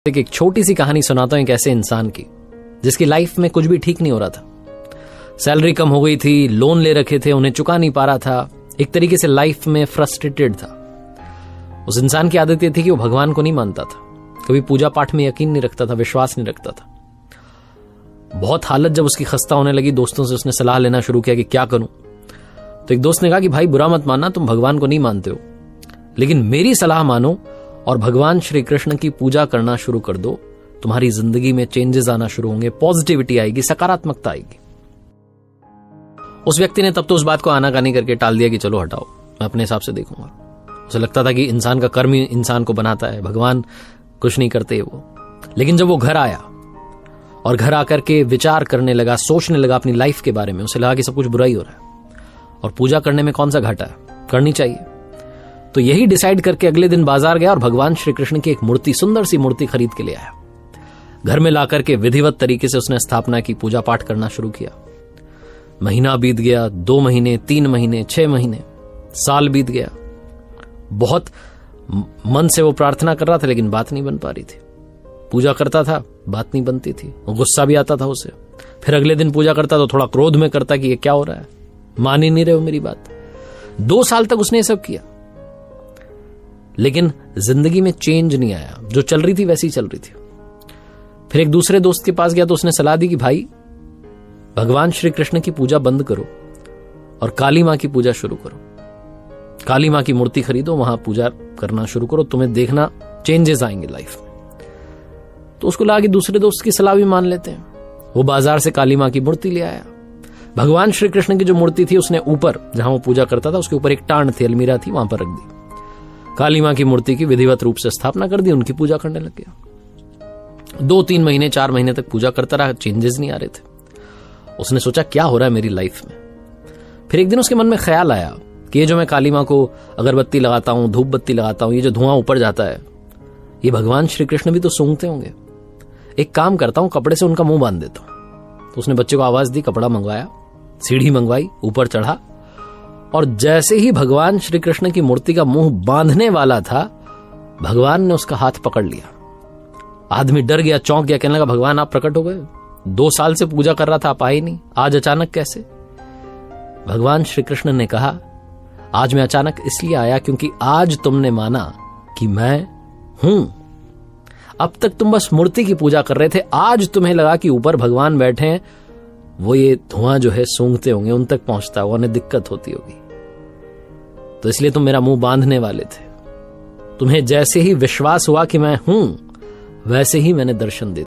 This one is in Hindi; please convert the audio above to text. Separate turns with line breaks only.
एक छोटी सी कहानी सुनाता हूं एक ऐसे इंसान की जिसकी लाइफ में कुछ भी ठीक नहीं हो रहा था। सैलरी कम हो गई थी, लोन ले रखे थे, उन्हें चुका नहीं पा रहा था, एक तरीके से लाइफ में फ्रस्ट्रेटेड था। उस इंसान की आदत ये थी कि वो भगवान को नहीं मानता था, कभी पूजा पाठ में यकीन नहीं रखता था, विश्वास नहीं रखता था। बहुत हालत जब उसकी खस्ता होने लगी, दोस्तों से उसने सलाह लेना शुरू किया कि क्या करूं। तो एक दोस्त ने कहा कि भाई बुरा मत मानना, तुम भगवान को नहीं मानते हो, लेकिन मेरी सलाह मानो और भगवान श्री कृष्ण की पूजा करना शुरू कर दो। तुम्हारी जिंदगी में चेंजेस आना शुरू होंगे, पॉजिटिविटी आएगी, सकारात्मकता आएगी। उस व्यक्ति ने तब तो उस बात को आनाकानी करके टाल दिया कि चलो हटाओ, मैं अपने हिसाब से देखूंगा। उसे लगता था कि इंसान का कर्म ही इंसान को बनाता है, भगवान कुछ नहीं करते वो। लेकिन जब वो घर आया और घर आकर के विचार करने लगा, सोचने लगा अपनी लाइफ के बारे में, उसे लगा कि सब कुछ बुरा ही हो रहा है और पूजा करने में कौन सा घाटा है, करनी चाहिए। तो यही डिसाइड करके अगले दिन बाजार गया और भगवान श्री कृष्ण की एक मूर्ति, सुंदर सी मूर्ति खरीद के ले आया। घर में लाकर के विधिवत तरीके से उसने स्थापना की, पूजा पाठ करना शुरू किया। महीना बीत गया, 2 महीने, 3 महीने, 6 महीने, साल बीत गया। बहुत मन से वो प्रार्थना कर रहा था लेकिन बात नहीं बन पा रही थी। पूजा करता था, बात नहीं बनती थी, गुस्सा भी आता था उसे। फिर अगले दिन पूजा करता तो थोड़ा क्रोध में करता कि ये क्या हो रहा है, मान ही नहीं रहे हो मेरी बात। 2 साल तक उसने ये सब किया लेकिन जिंदगी में चेंज नहीं आया, जो चल रही थी वैसी चल रही थी। फिर एक दूसरे दोस्त के पास गया तो उसने सलाह दी कि भाई भगवान श्री कृष्ण की पूजा बंद करो और काली मां की पूजा शुरू करो। काली मां की मूर्ति खरीदो, वहां पूजा करना शुरू करो, तुम्हें देखना चेंजेस आएंगे लाइफ में। तो उसको लगा कि दूसरे दोस्त की सलाह भी मान लेते हैं। वो बाजार से काली मां की मूर्ति ले आया। भगवान श्री कृष्ण की जो मूर्ति थी उसने ऊपर, जहां वो पूजा करता था, उसके ऊपर एक टांड थी, अलमीरा थी, वहां पर रख दी। काली मां की मूर्ति की विधिवत रूप से स्थापना कर दी, उनकी पूजा करने लग गया। 2-3 महीने, 4 महीने तक पूजा करता रहा, चेंजेस नहीं आ रहे थे। उसने सोचा क्या हो रहा है मेरी लाइफ में। फिर एक दिन उसके मन में ख्याल आया कि ये जो मैं काली मां को अगरबत्ती लगाता हूं, धूप बत्ती लगाता हूं, ये जो धुआं ऊपर जाता है, ये भगवान श्री कृष्ण भी तो सूंघते होंगे। एक काम करता हूं, कपड़े से उनका मुंह बांध देता हूं। तो उसने बच्चे को आवाज दी, कपड़ा मंगवाया, सीढ़ी मंगवाई, ऊपर चढ़ा और जैसे ही भगवान श्री कृष्ण की मूर्ति का मुंह बांधने वाला था, भगवान ने उसका हाथ पकड़ लिया। आदमी डर गया, चौंक गया, कहने लगा भगवान आप प्रकट हो गए, 2 साल से पूजा कर रहा था, आप आए नहीं, आज अचानक कैसे? भगवान श्री कृष्ण ने कहा आज मैं अचानक इसलिए आया क्योंकि आज तुमने माना कि मैं हूं। अब तक तुम बस मूर्ति की पूजा कर रहे थे, आज तुम्हें लगा कि ऊपर भगवान बैठे हैं, वो ये धुआं जो है सूंघते होंगे, उन तक पहुंचता होगा, उन्हें दिक्कत होती होगी, तो इसलिए तुम मेरा मुंह बांधने वाले थे। तुम्हें जैसे ही विश्वास हुआ कि मैं हूं, वैसे ही मैंने दर्शन दे दिया।